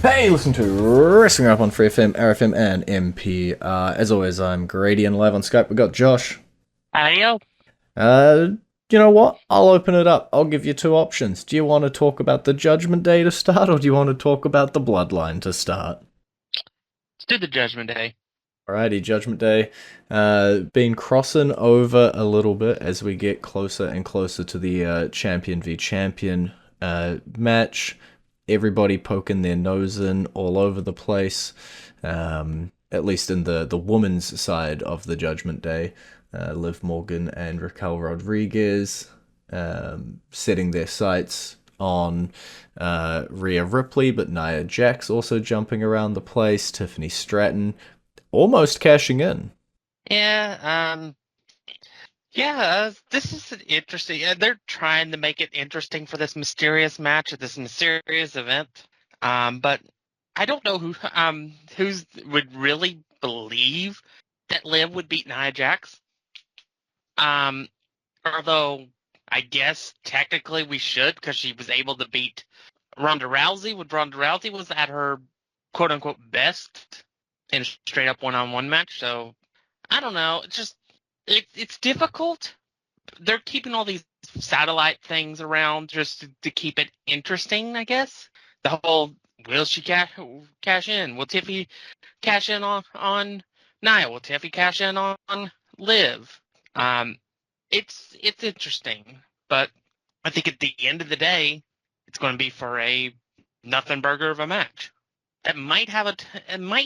Hey, listen to Wrestling Up on FreeFM, ArrowFM, and MP. As always, I'm Grady, and live on Skype we got Josh. Ayo. Uh, you know what? I'll open it up. I'll give you two options. Do you want to talk about the Judgment Day to start, or do you want to talk about the Bloodline to start? Let's do the Judgment Day. Alrighty, Judgment Day. Been crossing over a little bit as we get closer and closer to the champion v champion match. Everybody poking their nose in all over the place. At least in the women's side of the Judgment Day. Liv Morgan and Raquel Rodriguez setting their sights on Rhea Ripley, but Nia Jax also jumping around the place. Tiffany Stratton almost cashing in. Yeah, this is interesting. They're trying to make it interesting for this mysterious match at this mysterious event. But I don't know who's would really believe that Liv would beat Nia Jax. Although I guess technically we should, because she was able to beat Ronda Rousey when Ronda Rousey was at her quote unquote best in a straight up one-on-one match. So I don't know. It's difficult. They're keeping all these satellite things around just to keep it interesting, I guess. The whole will she cash in? Will Tiffy cash in on Nia? Will Tiffy cash in on Liv? It's interesting, but I think at the end of the day, it's going to be for a nothing burger of a match. It might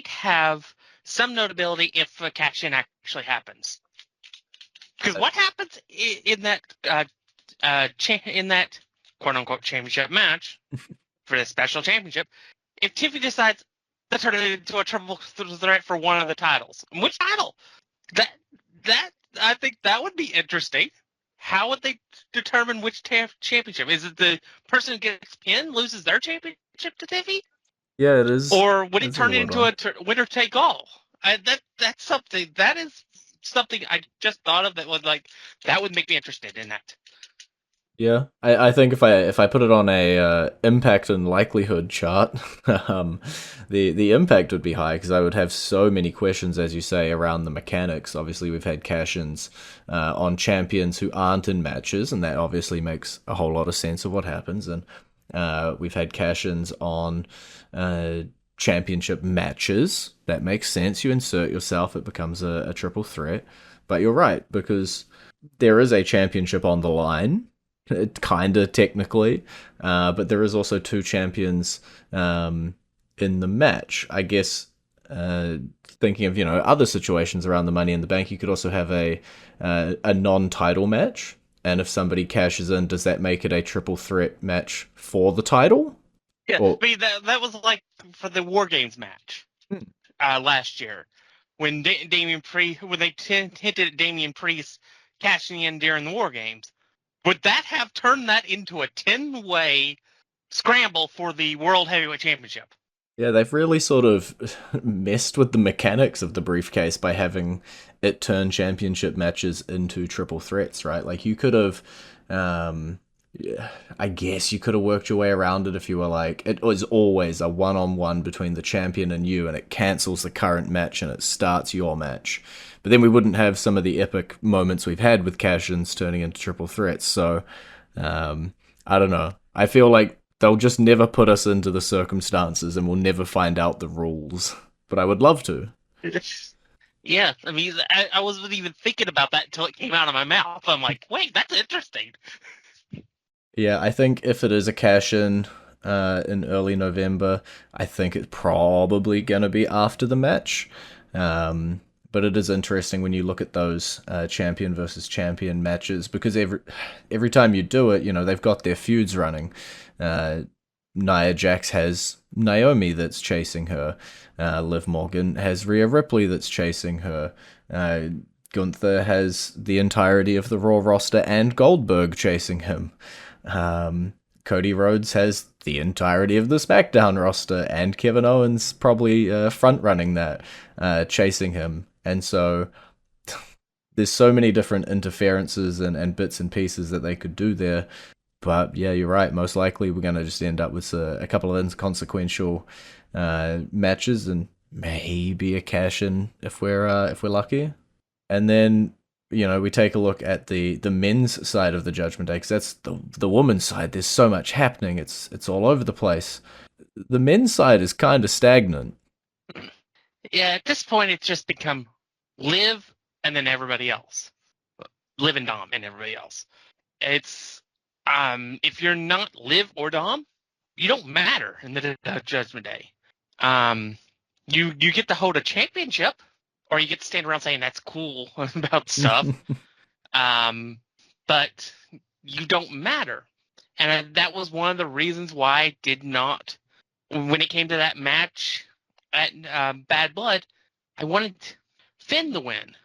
have some notability if a cash in actually happens. Because what happens in that in that quote unquote championship match for the special championship if Tiffy decides to turn it into a triple threat for one of the titles? Which title? That I think that would be interesting. How would they determine which championship? Is it the person who gets pinned loses their championship to Tiffy? Yeah, it is. Or would it It's a turn it little into odd. a winner take all? That's something that is something I just thought of that was like that would make me interested in that. Yeah, I think if I put it on a impact and likelihood chart, the impact would be high because I would have so many questions, as you say, around the mechanics. Obviously, we've had cash-ins on champions who aren't in matches, and that obviously makes a whole lot of sense of what happens. And we've had cash-ins on championship matches. That makes sense. You insert yourself, it becomes a triple threat. But you're right because there is a championship on the line kinda technically, but there is also two champions in the match. I guess thinking of other situations around the Money in the Bank, you could also have a non-title match, and if somebody cashes in, does that make it a triple threat match for the title? Yeah, Or I mean that was like for the War Games match hmm, last year when Damian Priest when they hinted at Damian Priest cashing in during the War Games. Would that have turned that into a 10-way scramble for the World Heavyweight Championship? yeah, they've really sort of messed with the mechanics of the briefcase by having it turn championship matches into triple threats, right? Like you could have yeah, I guess you could have worked your way around it if you were like, it was always a one-on-one between the champion and you, and it cancels the current match and it starts your match. But then we wouldn't have some of the epic moments we've had with cash-ins turning into triple threats. So, I don't know. I feel like they'll just never put us into the circumstances and we'll never find out the rules. But I would love to. Yeah, I mean, I wasn't even thinking about that until it came out of my mouth. I'm like, wait, that's interesting. Yeah, I think if it is a cash in early November, I think it's probably going to be after the match. But it is interesting when you look at those champion versus champion matches because every time you do it, they've got their feuds running. Uh, Nia Jax has Naomi that's chasing her. Liv Morgan has Rhea Ripley that's chasing her. Uh, Gunther has the entirety of the Raw roster and Goldberg chasing him. Cody Rhodes has the entirety of the SmackDown roster, and Kevin Owens probably front running that, chasing him. And so there's so many different interferences and bits and pieces that they could do there. But yeah, you're right. Most likely, we're going to just end up with a couple of inconsequential matches and maybe a cash in if we're lucky. And then we take a look at the men's side of the Judgment Day because that's the women's side. There's so much happening. It's all over the place. The men's side is kind of stagnant. Yeah, at this point, it's just become Liv and then everybody else. Liv and Dom and everybody else. It's if you're not Liv or Dom, you don't matter in the Judgment Day. You get to hold a championship, or you get to stand around saying that's cool about stuff. But you don't matter, and that was one of the reasons why I did not. When it came to that match at Bad Blood, I wanted Finn to win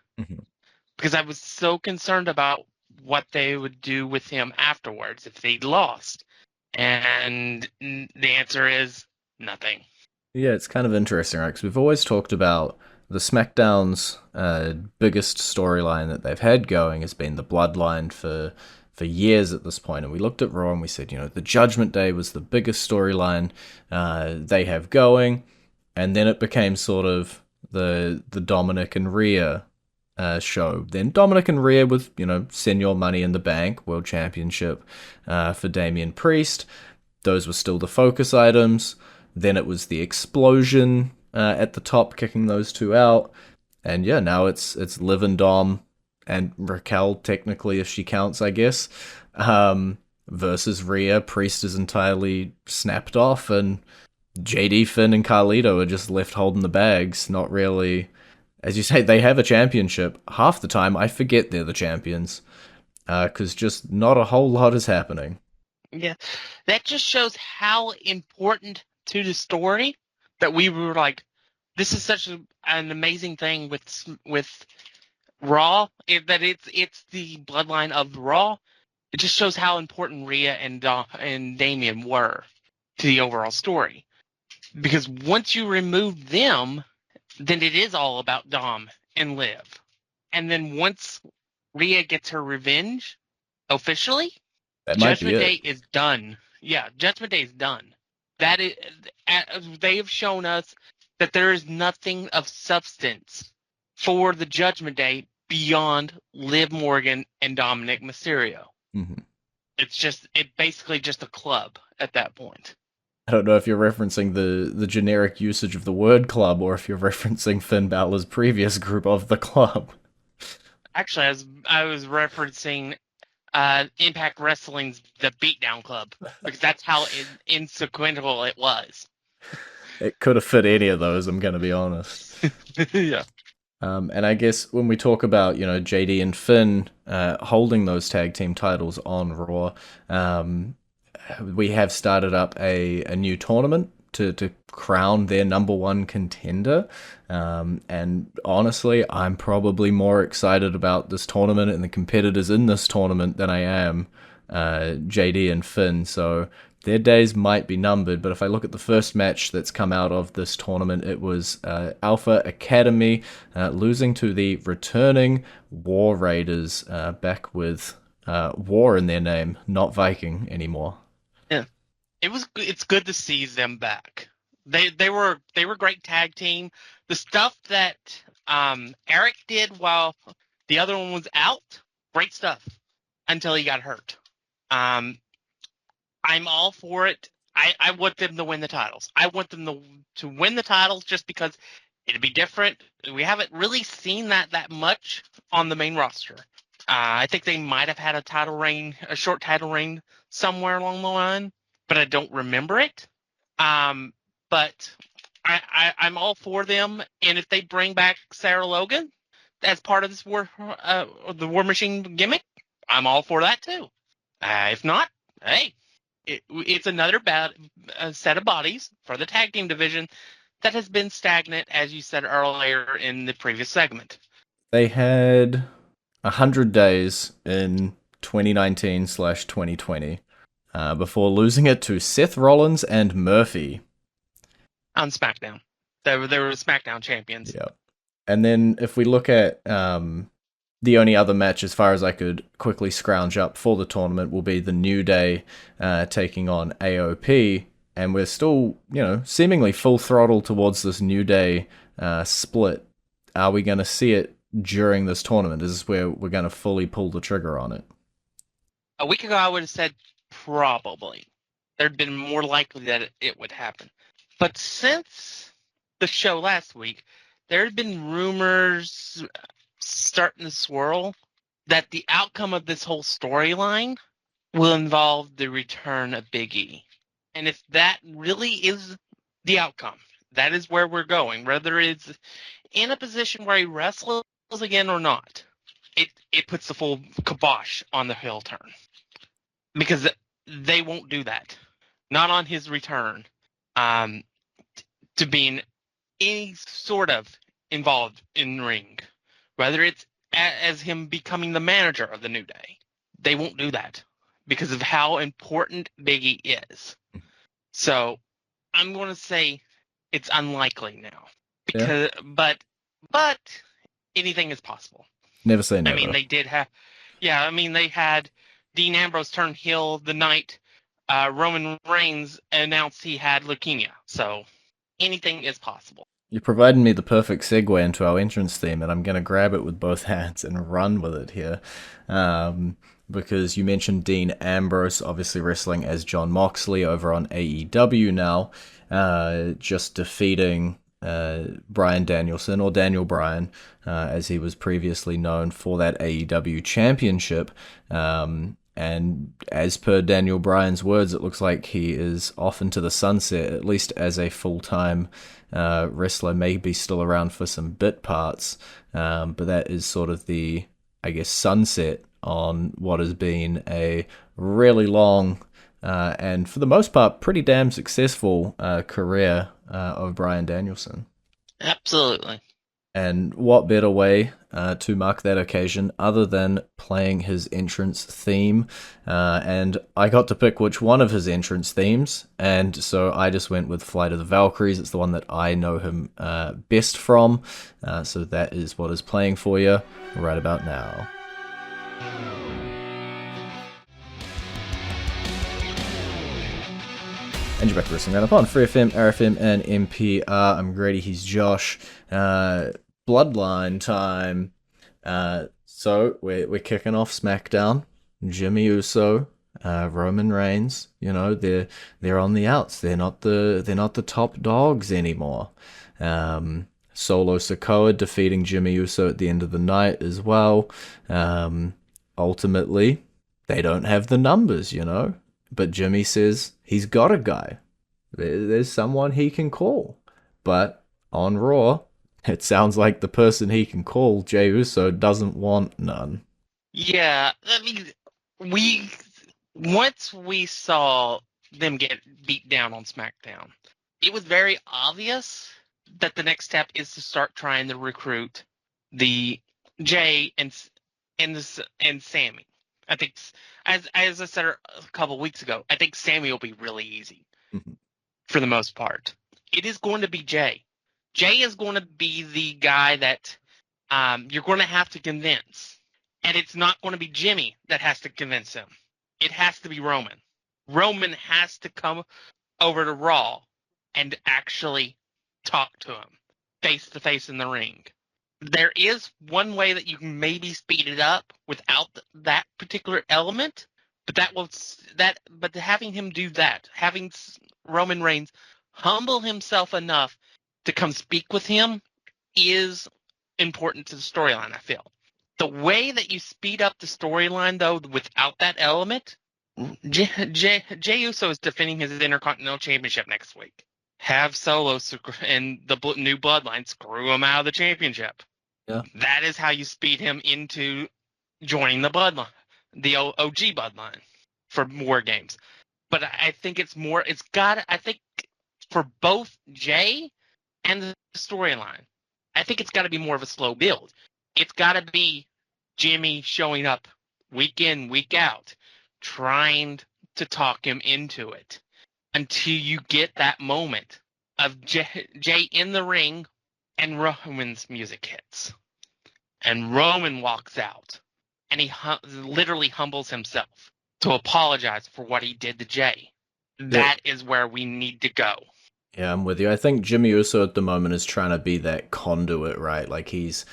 because I was so concerned about what they would do with him afterwards if they lost. And the answer is nothing. Yeah, it's kind of interesting, right? Because we've always talked about the SmackDown's biggest storyline that they've had going has been the Bloodline for years at this point. And we looked at Raw and we said, the Judgment Day was the biggest storyline they have going. And then it became sort of the Dominic and Rhea show. Then Dominic and Rhea with, Senior Money in the Bank World Championship for Damian Priest. Those were still the focus items. Then it was the explosion at the top, kicking those two out. And yeah, now it's Liv and Dom and Raquel, technically, if she counts, I guess, versus Rhea. Priest is entirely snapped off, and JD, Finn, and Carlito are just left holding the bags. Not really. As you say, they have a championship. Half the time, I forget they're the champions, because just not a whole lot is happening. Yeah, that just shows how important to the story that we were like, this is such an amazing thing with Raw, that it's the bloodline of Raw. It just shows how important Rhea and Damian were to the overall story. Because once you remove them, then it is all about Dom and Liv. And then once Rhea gets her revenge officially, Judgment Day is done. Yeah, Judgment Day is done. That is, they have shown us that there is nothing of substance for the Judgment Day beyond Liv Morgan and Dominic Mysterio. Mm-hmm. It's basically just a club at that point. I don't know if you're referencing the generic usage of the word club or if you're referencing Finn Balor's previous group of the club. Actually, I was referencing Impact Wrestling's The Beatdown Club, because that's how insequential it was. It could have fit any of those, I'm going to be honest. Yeah. And I guess when we talk about, JD and Finn holding those tag team titles on Raw, we have started up a new tournament to crown their number one contender. And honestly, I'm probably more excited about this tournament and the competitors in this tournament than I am JD and Finn. So their days might be numbered. But if I look at the first match that's come out of this tournament, it was Alpha Academy losing to the returning War Raiders, back with War in their name, not Viking anymore. Yeah, it's good to see them back. They were a great tag team. The stuff that Eric did while the other one was out, great stuff until he got hurt. I'm all for it. I want them to win the titles. I want them to win the titles just because it'd be different. We haven't really seen that much on the main roster. I think they might have had a short title reign somewhere along the line, but I don't remember it. But I'm all for them, and if they bring back Sarah Logan as part of this the War Machine gimmick, I'm all for that too. If not, hey, it's another set of bodies for the tag team division that has been stagnant, as you said earlier in the previous segment. They had 100 days in 2019/2020 before losing it to Seth Rollins and Murphy on SmackDown. They were SmackDown champions. Yeah. And then if we look at the only other match, as far as I could quickly scrounge up for the tournament, will be the New Day taking on AOP, and we're still, seemingly full throttle towards this New Day split. Are we going to see it during this tournament? Is this where we're going to fully pull the trigger on it? A week ago, I would have said probably. There'd been more likely that it would happen. But since the show last week, there had been rumors starting to swirl that the outcome of this whole storyline will involve the return of Big E. And if that really is the outcome, that is where we're going, whether it's in a position where he wrestles again or not, it puts the full kibosh on the heel turn. Because they won't do that. Not on his return to being any sort of involved in the ring. Whether it's as him becoming the manager of the New Day. They won't do that because of how important Big E is. So I'm going to say it's unlikely now. Yeah. But anything is possible. Never say never. I mean, they had Dean Ambrose turn heel the night Roman Reigns announced he had leukemia. So anything is possible. You're providing me the perfect segue into our entrance theme, and I'm going to grab it with both hands and run with it here. Because you mentioned Dean Ambrose, obviously wrestling as Jon Moxley over on AEW now, just defeating Bryan Danielson, or Daniel Bryan, as he was previously known, for that AEW championship. And as per Daniel Bryan's words, it looks like he is off into the sunset, at least as a full-time wrestler, maybe still around for some bit parts. But that is sort of the, I guess, sunset on what has been a really long and, for the most part, pretty damn successful career of Bryan Danielson. Absolutely. And what better way to mark that occasion other than playing his entrance theme? And I got to pick which one of his entrance themes, and so I just went with Flight of the Valkyries. It's the one that I know him best from, so that is what is playing for you right about now. And you're back to Wrestling Roundup on FreeFM, ArrowFM, and NPR. I'm Grady, he's Josh. Bloodline time. So we're kicking off SmackDown. Jimmy Uso, Roman Reigns. They're on the outs. They're not the top dogs anymore. Solo Sikoa defeating Jimmy Uso at the end of the night as well. Ultimately, they don't have the numbers, but Jimmy says he's got a guy. There's someone he can call. But on Raw, it sounds like the person he can call, Jey Uso, doesn't want none. Yeah, I mean, once we saw them get beat down on SmackDown, it was very obvious that the next step is to start trying to recruit the Jey and Sammy. I think, as I said a couple weeks ago, I think Sammy will be really easy for the most part. It is going to be Jey. Jey is going to be the guy that you're going to have to convince. And it's not going to be Jimmy that has to convince him. It has to be Roman. Roman has to come over to Raw and actually talk to him face to face in the ring. There is one way that you can maybe speed it up without that particular element, but having him do that, having Roman Reigns humble himself enough to come speak with him is important to the storyline, I feel. The way that you speed up the storyline, though, without that element, Jey Uso is defending his Intercontinental Championship next week. Have Solo and the new Bloodline screw him out of the championship. Yeah. That is how you speed him into joining the Bloodline, the OG Bloodline for War Games. But I think I think for both Jey and the storyline, I think it's got to be more of a slow build. It's got to be Jimmy showing up week in, week out, trying to talk him into it until you get that moment of Jey in the ring and Roman's music hits. And Roman walks out, and he literally humbles himself to apologize for what he did to Jey. Yeah. That is where we need to go. Yeah, I'm with you. I think Jimmy Uso at the moment is trying to be that conduit, right? Like he's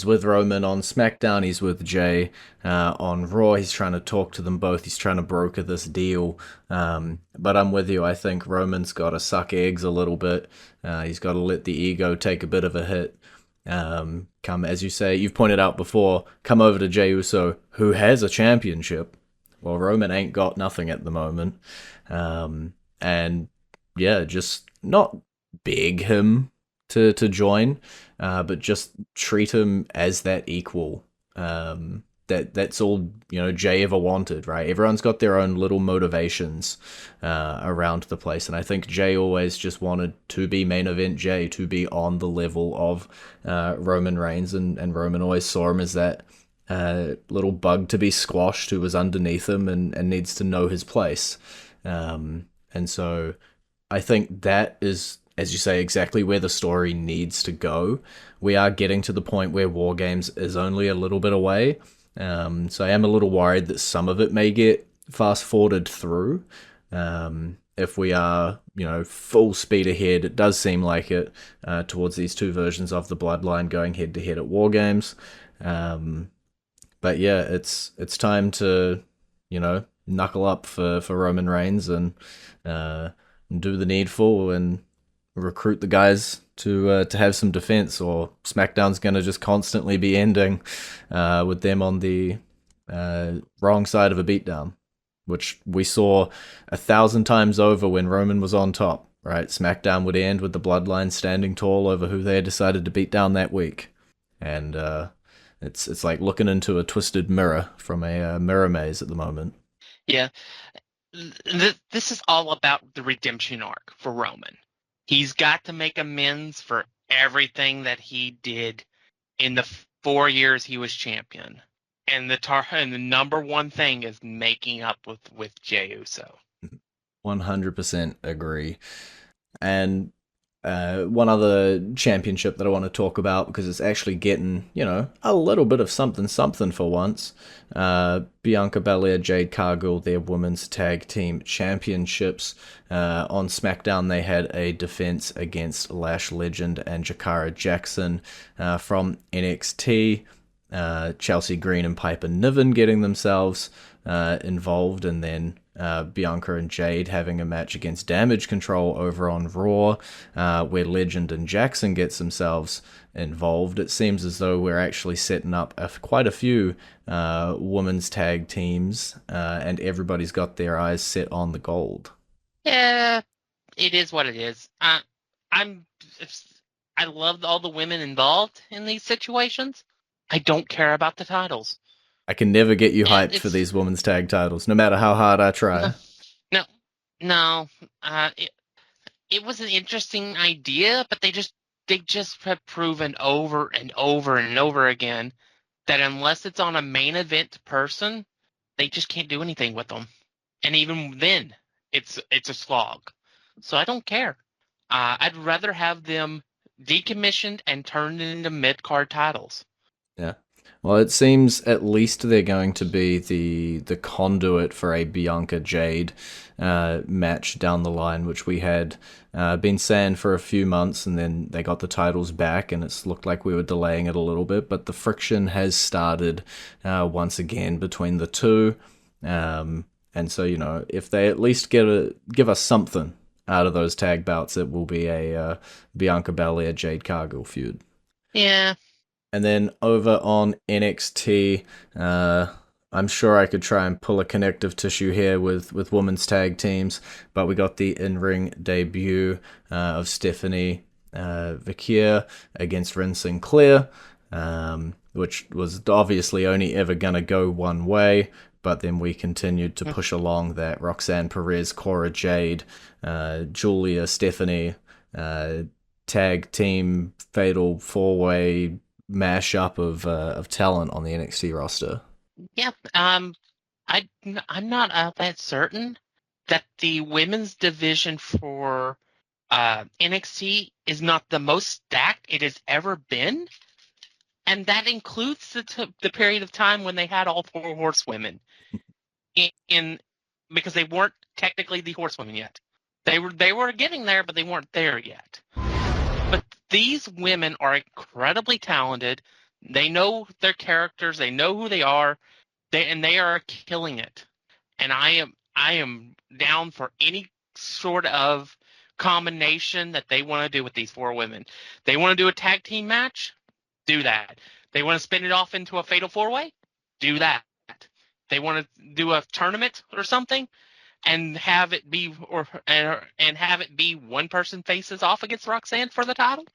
with Roman on SmackDown, he's with Jey on Raw. He's trying to talk to them both. He's trying to broker this deal. But I'm with you. I think Roman's got to suck eggs a little bit. He's got to let the ego take a bit of a hit. Come, as you say, you've pointed out before, come over to Jey Uso, who has a championship. Well, Roman ain't got nothing at the moment. And yeah, just not beg him to join, but just treat him as that equal. That's all Jey ever wanted, right? Everyone's got their own little motivations around the place, and I think Jey always just wanted to be main event Jey, to be on the level of Roman Reigns, and Roman always saw him as that little bug to be squashed who was underneath him and needs to know his place. And so I think that is, as you say, exactly where the story needs to go. We are getting to the point where War Games is only a little bit away. So I am a little worried that some of it may get fast forwarded through. If we are, full speed ahead, it does seem like it, towards these two versions of the Bloodline going head to head at War Games. But yeah, it's time to, knuckle up for Roman Reigns and do the needful and recruit the guys to have some defense, or SmackDown's going to just constantly be ending with them on the wrong side of a beatdown, which we saw 1,000 times over when Roman was on top, right? SmackDown would end with the Bloodline standing tall over who they decided to beat down that week. And it's like looking into a twisted mirror from a mirror maze at the moment. Yeah. This is all about the redemption arc for Roman. He's got to make amends for everything that he did in the 4 years he was champion. And the number one thing is making up with Jey Uso. 100% agree. And one other championship that I want to talk about, because it's actually getting, a little bit of something for once. Bianca Belair, Jade Cargill, their women's tag team championships. On SmackDown, they had a defense against Lash Legend and Jakara Jackson from NXT. Chelsea Green and Piper Niven getting themselves involved, and then Bianca and Jade having a match against Damage Control over on Raw, where Legend and Jackson gets themselves involved. It seems as though we're actually setting up quite a few women's tag teams, and everybody's got their eyes set on the gold. Yeah, it is what it is. I love all the women involved in these situations. I don't care about the titles. I can never get you hyped for these women's tag titles, no matter how hard I try. No. It was an interesting idea, but they just have proven over and over and over again that unless it's on a main event person, they just can't do anything with them. And even then, it's a slog. So I don't care. I'd rather have them decommissioned and turned into mid-card titles. Yeah. Well, it seems at least they're going to be the conduit for a Bianca Jade match down the line, which we had been saying for a few months, and then they got the titles back, and it's looked like we were delaying it a little bit, but the friction has started once again between the two. And so, if they at least give us something out of those tag bouts, it will be a Bianca Belair Jade Cargill feud. Yeah. And then over on NXT, I'm sure I could try and pull a connective tissue here with women's tag teams, but we got the in-ring debut of Stephanie Vasquez against Ren Sinclair, which was obviously only ever going to go one way, but then we continued to push along that Roxanne Perez, Cora Jade, Giulia Stephanie tag team fatal four-way mashup of talent on the NXT roster. Yeah, I'm not that certain that the women's division for NXT is not the most stacked it has ever been. and that includes the period of time when they had all four horsewomen in because they weren't technically the horsewomen yet. They were getting there, but they weren't there yet. But these women are incredibly talented. They know their characters. They know who they are. They are killing it. And I am down for any sort of combination that they want to do with these four women. They want to do a tag team match? Do that. They want to spin it off into a fatal four-way? Do that. They want to do a tournament or something and have it be one person faces off against Roxanne for the title?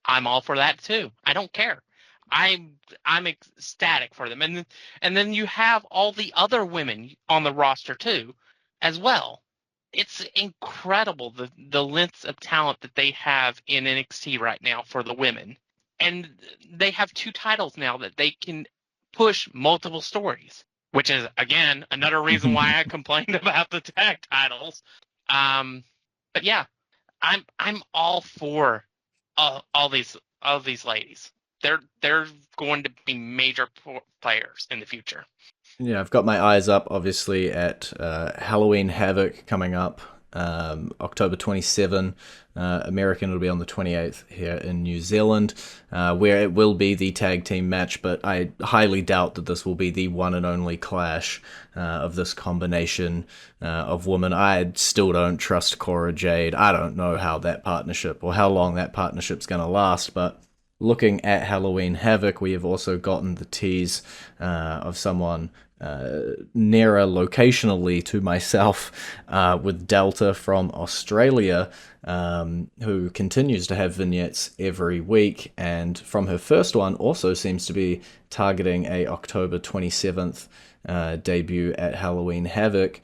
I'm all for that too. I don't care. I'm ecstatic for them, and then you have all the other women on the roster too, as well. It's incredible the lengths of talent that they have in NXT right now for the women, and they have two titles now that they can push multiple stories, which is again another reason why I complained about the tag titles. But yeah, I'm all for all these ladies. They're going to be major players in the future. Yeah, I've got my eyes up, obviously, at Halloween Havoc coming up, October 27. American will be on the 28th here in New Zealand, where it will be the tag team match, but I highly doubt that this will be the one and only clash of this combination of women. I still don't trust Cora Jade. I don't know how that partnership or how long that partnership's going to last, but looking at Halloween Havoc, we have also gotten the tease of someone nearer locationally to myself with Delta from Australia, who continues to have vignettes every week, and from her first one also seems to be targeting a October 27th debut at Halloween Havoc.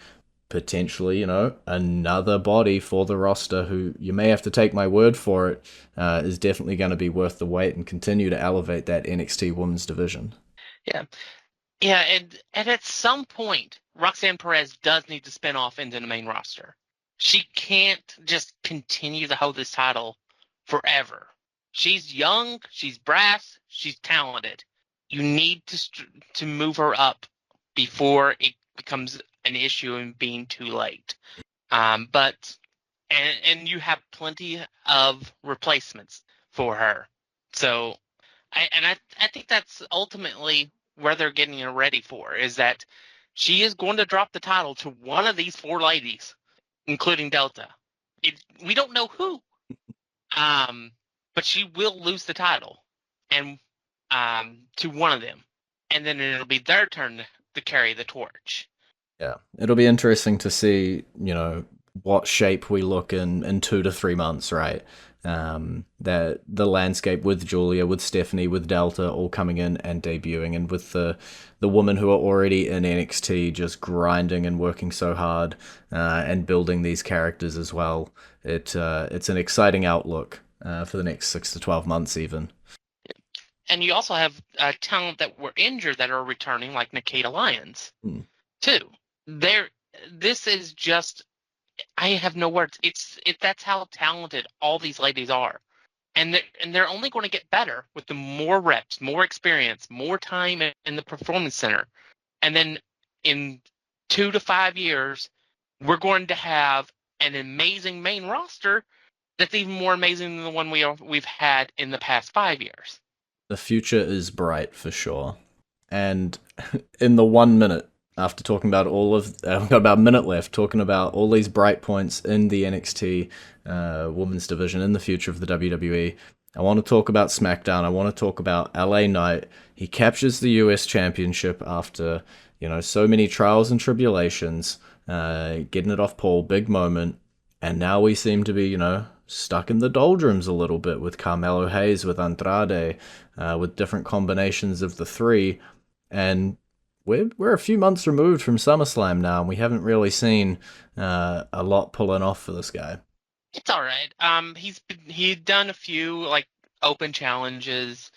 Potentially, another body for the roster who, you may have to take my word for it, is definitely going to be worth the wait and continue to elevate that NXT women's division. Yeah. Yeah, and at some point, Roxanne Perez does need to spin off into the main roster. She can't just continue to hold this title forever. She's young, she's brass, she's talented. You need to move her up before it becomes an issue and being too late. But you have plenty of replacements for her. So I think that's ultimately where they're getting her ready for, is that she is going to drop the title to one of these four ladies, including Delta. We don't know who, but she will lose the title and to one of them, and then it'll be their turn to carry the torch. Yeah, it'll be interesting to see, what shape we look in 2 to 3 months, right? That the landscape with Giulia, with Stephanie, with Delta all coming in and debuting, and with the women who are already in NXT just grinding and working so hard and building these characters as well. It's an exciting outlook for the next 6 to 12 months even. And you also have talent that were injured that are returning, like Nikita Lyons, too. This is just, I have no words. That's how talented all these ladies are, and they're only going to get better with the more reps, more experience, more time in the performance center, and then in 2 to 5 years, we're going to have an amazing main roster that's even more amazing than the one we've had in the past 5 years. The future is bright for sure, and in the 1 minute. After talking about we've got about a minute left, talking about all these bright points in the NXT women's division in the future of the WWE. I want to talk about SmackDown. I want to talk about LA Knight. He captures the US Championship after, so many trials and tribulations, getting it off Paul, big moment. And now we seem to be, stuck in the doldrums a little bit with Carmelo Hayes, with Andrade, with different combinations of the three. And we're a few months removed from SummerSlam now, and we haven't really seen a lot pulling off for this guy. It's all right. He's done a few like open challenges,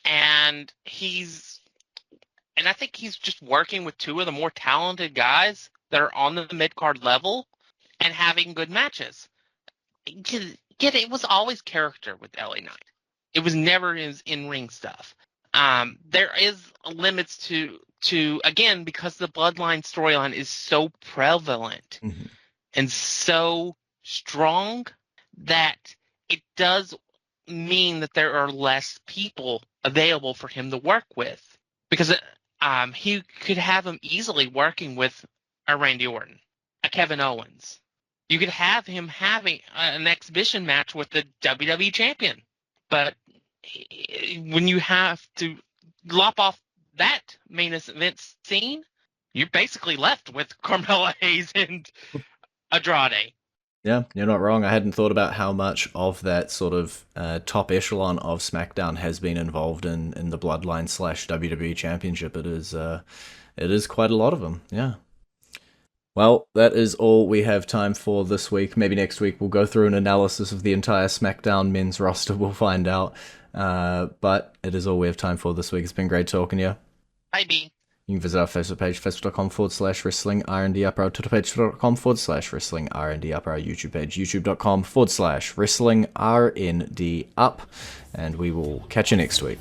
and I think he's just working with two of the more talented guys that are on the mid card level and having good matches. It was always character with LA Knight. It was never his in ring stuff. There is limits to again, because the Bloodline storyline is so prevalent Mhm. and so strong that it does mean that there are less people available for him to work with, because he could have him easily working with a Randy Orton, a Kevin Owens. You could have him having an exhibition match with the WWE champion, but when you have to lop off that main event scene, you're basically left with Carmella Hayes and Andrade. Yeah, you're not wrong. I hadn't thought about how much of that sort of top echelon of SmackDown has been involved in the Bloodline slash WWE Championship. It is quite a lot of them. Yeah. Well, that is all we have time for this week. Maybe next week we'll go through an analysis of the entire SmackDown men's roster. We'll find out. But it is all we have time for this week. It's been great talking to you. Bye, B. You can visit our Facebook page, facebook.com/wrestling R&D up, our Twitter page, twitter.com/wrestling R&D up, our YouTube page, youtube.com/wrestling RND up, and we will catch you next week.